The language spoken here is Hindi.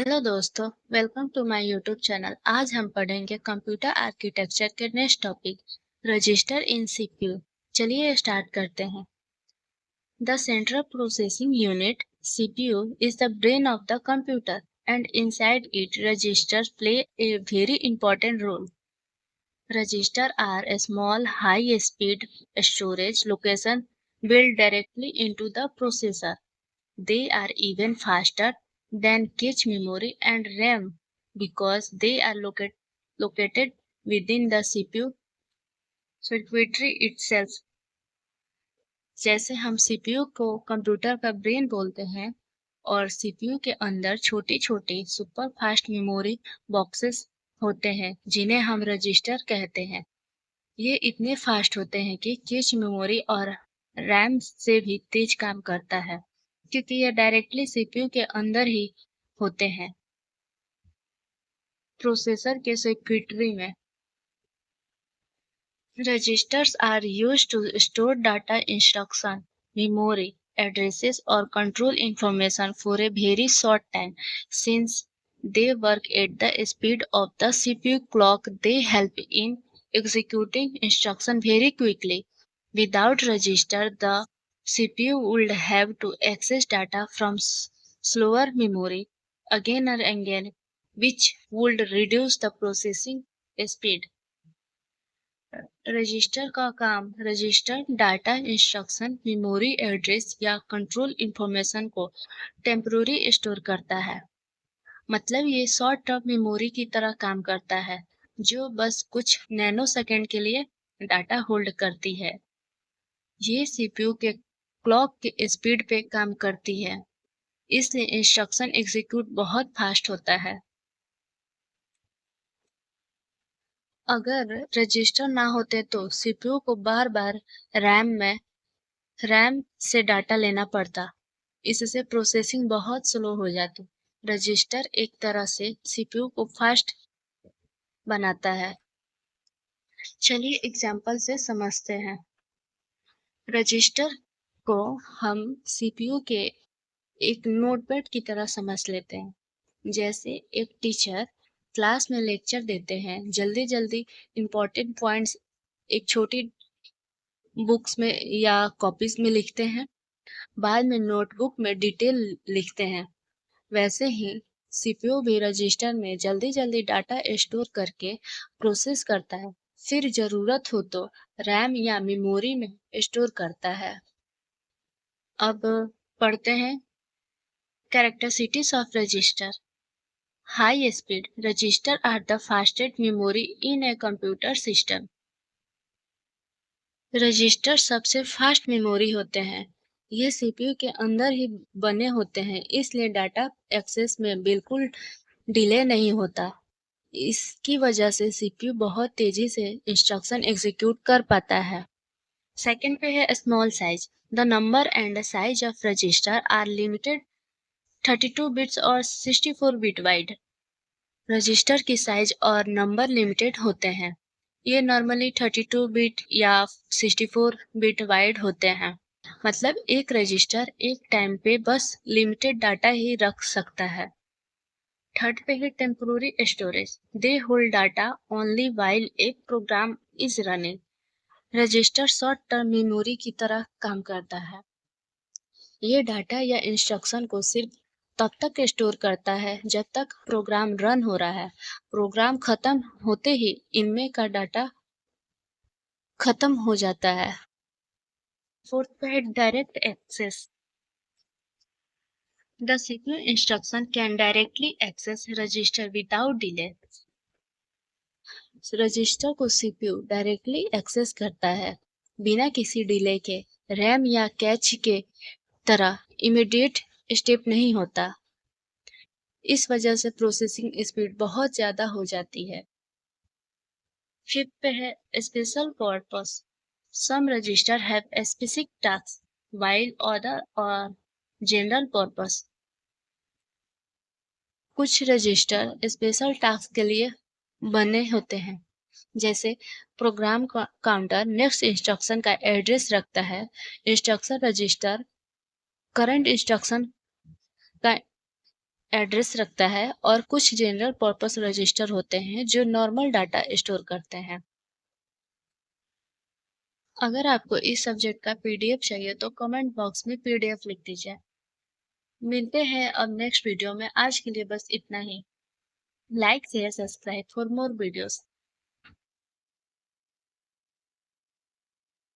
हेलो दोस्तों, welcome to my YouTube channel. आज हम पढ़ेंगे कंप्यूटर आर्किटेक्चर के next topic register in CPU. चलिए स्टार्ट करते हैं। The central processing unit CPU is the brain of the computer and inside it registers play a very important role. Registers are a small high speed storage location built directly into the processor. They are even faster than cache memory and RAM because they are located within the CPU circuitry itself. जैसे हम सीपीयू को कंप्यूटर का ब्रेन बोलते हैं और सीपीयू के अंदर छोटी छोटी सुपर फास्ट मेमोरी बॉक्सेस होते हैं जिन्हें हम रजिस्टर कहते हैं। ये इतने फास्ट होते हैं कि कैश मेमोरी और रैम से भी तेज काम करता है क्योंकि ये डायरेक्टली सीपीयू के अंदर ही होते हैं प्रोसेसर के सर्किटरी में। Registers are used to store data, instruction, memory, addresses or control information for a very short time. Since they work at the speed of the CPU clock, they help in executing instruction very quickly. Without register, the CPU would have to access data from slower memory again and again, which would reduce the processing speed. Register का काम register data, instruction, memory address या कंट्रोल इंफॉर्मेशन को टेम्पररी स्टोर करता है। मतलब ये शॉर्ट टर्म मेमोरी की तरह काम करता है जो बस कुछ नैनो सेकेंड के लिए डाटा होल्ड करती है। ये सीपीयू के क्लॉक के स्पीड पे काम करती है, इसलिए इंस्ट्रक्शन एग्जीक्यूट बहुत फास्ट होता है। अगर रजिस्टर ना होते तो सीपीयू को बार बार रैम से डाटा लेना पड़ता। इससे प्रोसेसिंग बहुत स्लो हो जाती। रजिस्टर एक तरह से सीपीयू को फास्ट बनाता है। चलिए एग्जांपल से समझते हैं। रजिस्टर को हम सीपीयू के एक नोटपैड की तरह समझ लेते हैं। जैसे एक टीचर क्लास में लेक्चर देते हैं, जल्दी जल्दी इंपॉर्टेंट पॉइंट्स एक छोटी बुक्स में या कॉपीज में लिखते हैं, बाद में नोटबुक में डिटेल लिखते हैं। वैसे ही सीपीयू भी रजिस्टर में जल्दी जल्दी डाटा स्टोर करके प्रोसेस करता है, फिर जरूरत हो तो रैम या मेमोरी में स्टोर करता है। अब पढ़ते हैं characteristics of register. High speed register are the fastest memory in a computer system. Register सबसे फास्ट मेमोरी होते हैं। ये सीपीयू के अंदर ही बने होते हैं, इसलिए डाटा एक्सेस में बिल्कुल डिले नहीं होता। इसकी वजह से सीपीयू बहुत तेजी से इंस्ट्रक्शन एग्जीक्यूट कर पाता है। सेकंड पे है small size. The number and size of register are limited 32 bits और 64 बिट वाइड। रजिस्टर की साइज और नंबर लिमिटेड होते हैं। ये नॉर्मली 32 बिट या 64 बिट वाइड होते हैं। मतलब एक रजिस्टर एक टाइम पे बस लिमिटेड डाटा ही रख सकता है। थर्ड पे है temporary storage. They hold data only while a program is running. Register short term memory की तरह काम करता है। ये डाटा या इंस्ट्रक्शन को सिर्फ तब तक स्टोर करता है जब तक प्रोग्राम रन हो रहा है। प्रोग्राम खत्म होते ही इनमें का डाटा खत्म हो जाता है। फोर्थ पे है direct access. The CPU instruction can directly access register without delay. Register को सीपीयू डायरेक्टली एक्सेस करता है बिना किसी डिले के। रैम या कैच के तरह इमीडिएट स्टेप नहीं होता। इस वजह से प्रोसेसिंग स्पीड बहुत ज्यादा हो जाती है। फिफ्थ पे है special purpose. Some register have specific task while other are general purpose. कुछ रजिस्टर स्पेशल टास्क के लिए बने होते हैं। जैसे प्रोग्राम काउंटर नेक्स्ट इंस्ट्रक्शन का एड्रेस रखता है। इंस्ट्रक्शन रजिस्टर करंट इंस्ट्रक्शन का एड्रेस रखता है और कुछ जनरल पर्पस रजिस्टर होते हैं जो नॉर्मल डाटा स्टोर करते हैं। अगर आपको इस सब्जेक्ट का पीडीएफ चाहिए तो कमेंट बॉक्स में पीडीएफ लिख दीजिए। मिलते हैं अब नेक्स्ट वीडियो में। आज के लिए बस इतना ही। Like share subscribe for more videos.